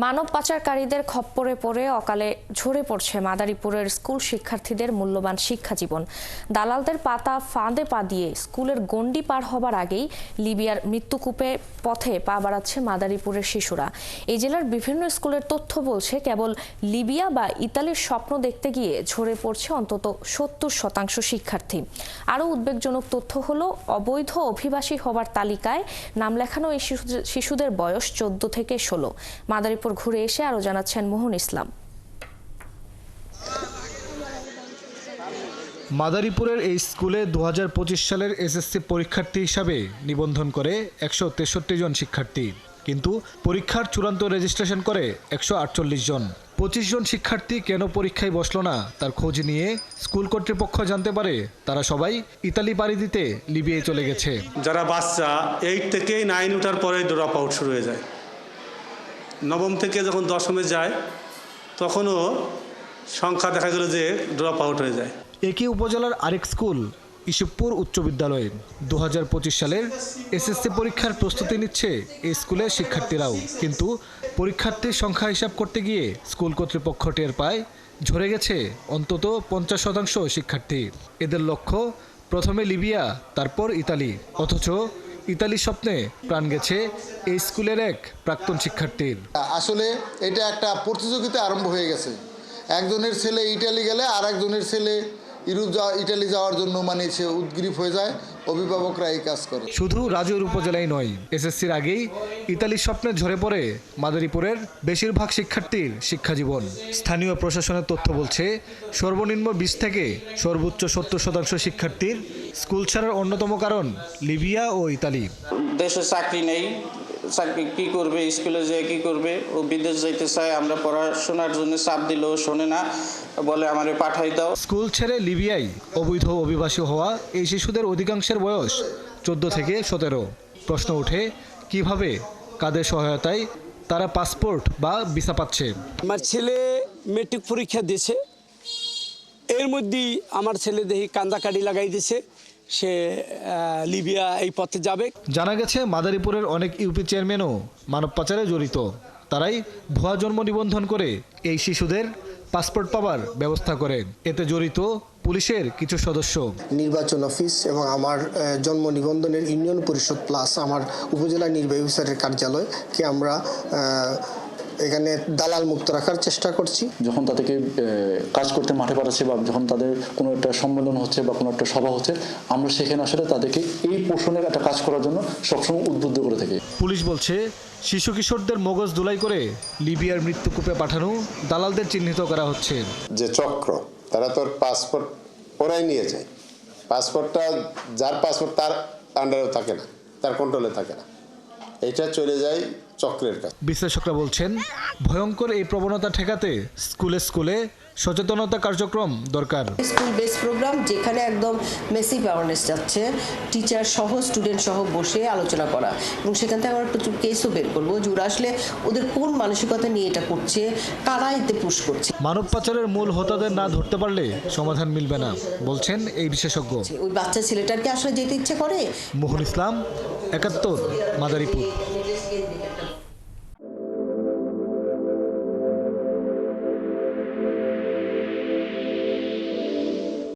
মানব পাচারকারীদের খপ্পরে পড়ে অকালে ঝরে পড়ছে মাদারীপুরের স্কুল শিক্ষার্থীদের মূল্যবান শিক্ষাজীবন। দালালদের পাতা ফাঁদে পা দিয়ে স্কুলের গণ্ডি পার হবার আগেই লিবিয়ার মৃত্যুকূপে পথে পা বাড়াচ্ছে মাদারীপুরের শিশুরা। এই জেলার বিভিন্ন স্কুলের তথ্য বলছে, কেবল লিবিয়া বা ইতালির স্বপ্ন দেখতে গিয়ে ঝরে পড়ছে অন্তত 70% শিক্ষার্থী। আরও উদ্বেগজনক তথ্য হলো, অবৈধ অভিবাসী হবার তালিকায় নাম লেখানো এই শিশুদের বয়স 14 থেকে 16। মাদারীপুর ঘুরে এসে আরো জানাচ্ছেন মোহন ইসলাম। মাদারীপুরের এই স্কুলে 2025 সালের এসএসসি পরীক্ষার্থী হিসাবে নিবন্ধন করে 163 জন শিক্ষার্থী, কিন্তু পরীক্ষার চূড়ান্ত রেজিস্ট্রেশন করে 148 জন। 25 জন শিক্ষার্থী কেন পরীক্ষায় বসলো না তার খোঁজ নিয়ে স্কুল কর্তৃপক্ষ জানতে পারে তারা সবাই ইতালি পাড়ি দিতে লিবিয়ায় চলে গেছে। যারা বাচ্চা 8 থেকে 9 ওঠার পরে ড্রপ আউট শুরু হয়ে যায়, নবম থেকে যখন দশমে যায় তখনও সংখ্যা দেখা গেল যে ড্রপ আউট হয়ে যায়। একই উপজেলার আরেক স্কুল ইসুফপুর উচ্চ বিদ্যালয়ে 2025 সালের এসএসসি পরীক্ষার প্রস্তুতি নিচ্ছে এই স্কুলের শিক্ষার্থীরাও, কিন্তু পরীক্ষার্থীর সংখ্যা হিসাব করতে গিয়ে স্কুল কর্তৃপক্ষ টের পায় ঝরে গেছে অন্তত 50% শিক্ষার্থী। এদের লক্ষ্য প্রথমে লিবিয়া, তারপর ইতালি, অথচ ইতালির স্বপ্নে প্রাণ গেছে এই স্কুলের এক প্রাক্তন শিক্ষার্থীর। আসলে এটা একটা প্রতিযোগিতা আরম্ভ হয়ে গেছে। একজনের ছেলে ইটালি গেলে আর একজনের ছেলে ইটালি যাওয়ার জন্য সে উদ্গ্রীব হয়ে যায়। অভিভাবকরা এই কাজ করে। শুধু রাজৈর উপজেলায় নয়, এসএসসির আগেই ইতালির স্বপ্নে ঝরে পড়ে মাদারীপুরের বেশিরভাগ শিক্ষার্থীর শিক্ষাজীবন। স্থানীয় প্রশাসনের তথ্য বলছে, সর্বনিম্ন 20 থেকে সর্বোচ্চ 70% শিক্ষার্থীর স্কুল ছাড়ার অন্যতম কারণ লিবিয়া ও ইতালি। দেশে চাকরি নেই, চাকরি কি করবে, স্কুলে যেয়ে কি করবে, ও বিদেশ যাইতে চায়। আমরা পড়াশোনার জন্য চাপ দিলেও শোনে না, বলে আমারে পাঠাই দাও। স্কুল ছেড়ে লিবিয়ায় অবৈধ অভিবাসী হওয়া এই শিশুদের অধিকাংশের বয়স 14 থেকে 17। প্রশ্ন ওঠে, কিভাবে, কাদের সহায়তায় তারা পাসপোর্ট বা ভিসা পাচ্ছে? আমার ছেলে মেট্রিক পরীক্ষা দিয়েছে, এর মধ্যেই আমার ছেলে দেখি কান্দাকাটি লাগাই দিয়েছে, সে লিবিয়া এই পথে যাবে। জানা গেছে মাদারীপুরের অনেক ইউপি চেয়ারম্যানও মানব পাচারে জড়িত। তারাই ভুয়া জন্ম নিবন্ধন করে এই শিশুদের পাসপোর্ট পাওয়ার ব্যবস্থা করেন। এতে জড়িত পুলিশের কিছু সদস্য। নির্বাচন অফিস এবং আমার জন্ম নিবন্ধনের ইউনিয়ন পরিষদ প্লাস আমার উপজেলা নির্বাহী অফিসারের কার্যালয়কে আমরা এখানে দালাল মুক্ত রাখার চেষ্টা করছি। যখন তাদেরকে কাজ করতে মাঠে পাঠাচ্ছে বা যখন তাদের কোনো একটা সম্মেলন হচ্ছে বা কোনো একটা সভা হচ্ছে, আমরা সেখানে আসলে তাদেরকে এই পোষণের একটা কাজ করার জন্য সবসময় উদ্বুদ্ধ করে থাকি। পুলিশ বলছে, শিশু কিশোরদের মগজ ধুলাই করে লিবিয়ার মৃত্যুকূপে পাঠানো দালালদের চিহ্নিত করা হচ্ছে। যে চক্র, তারা তোর পাসপোর্ট ওরাই নিয়ে যায়। পাসপোর্টটা যার পাসপোর্ট তার আন্ডারে থাকে না, তার কন্ট্রোলে থাকে না, এটা চলে যায় চক্রের কাছে। বিশ্লেষকরা বলছেন, ভয়ঙ্কর এই প্রবণতা ঠেকাতে স্কুলে স্কুলে সচেতনতা কার্যক্রম দরকার। স্কুল বেস প্রোগ্রাম যেখানে একদম মেসিভ অ্যাওয়ারনেস যাচ্ছে, টিচার সহ স্টুডেন্ট সহ বসে আলোচনা করা, এবং সেখান থেকে আমরা প্রচুর কেসও বের করবো যে ওরা আসলে ওদের কোন মানসিকতা নিয়ে এটা করছে, কারা এতে পুশ করছে। মানব পাচারের মূল হোতাদের না ধরতে পারলে সমাধান মিলবে না, বলছেন এই বিশেষজ্ঞ। ওই বাচ্চা ছেলেটার কি আসলে যেতে ইচ্ছে করে? মোহন ইসলাম, 71, মাদারীপুর।